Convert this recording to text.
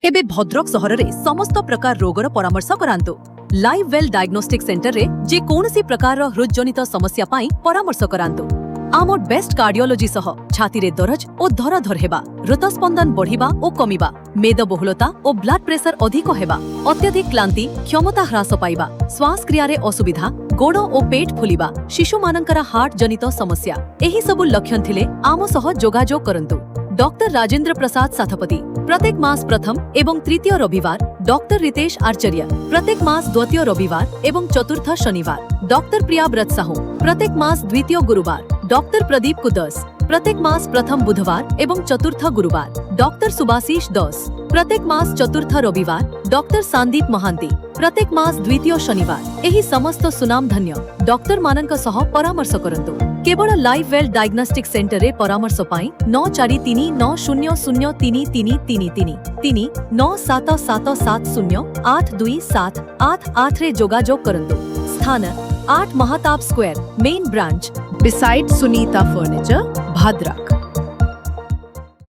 एबे भद्रक सहर रे समस्त प्रकार रोगर परामर्श करांतु। लाइव वेल डायग्नोस्टिक सेंटर रे जे कोनसी प्रकार हृदजनित समस्या पाई परामर्श करांतु। आम बेस्ट कार्डियोलॉजी सह छाती रे दरज और धराधर हेबा, हृतस्पंदन बढ़िबा और कमिबा, मेदबहुलता और ब्लड प्रेशर अधिक हेबा, अत्यधिक क्लांति, क्षमता ह्रास पाइबा, श्वास क्रिया रे असुविधा, गोड़ और पेट फुलिबा, शिशु मानकर हार्ट जनित समस्या, एही सबु लक्षण थिले आम सह जोगाजोग करंतु। डॉक्टर राजेंद्र प्रसाद साथपति प्रत्येक मास प्रथम एवं तृतीय रविवार, डॉक्टर रितेश आचार्य प्रत्येक मास द्वितीय रविवार एवं चतुर्थ शनिवार, डॉक्टर प्रिया व्रत साहू प्रत्येक मास द्वितीय गुरुवार, डॉक्टर प्रदीप कुदस प्रत्येक मास प्रथम बुधवार एवं चतुर्थ गुरुवार, डॉक्टर सुभाषीष दास प्रत्येक मास चतुर्थ रविवार, डॉक्टर संदीप महांती प्रत्येक मास द्वितीय शनिवार, एही समस्त सुनाम धन्य डॉक्टर मानक सह परामर्श करंतु। केवल लाइव वेल डायग्नोस्टिक सेंटर रे परामर्श पाई 9439003333 9777708278 रे जोगाजोग करंतु। स्थान 8 Mahatab square, main branch, beside Sunita furniture, Bhadrak.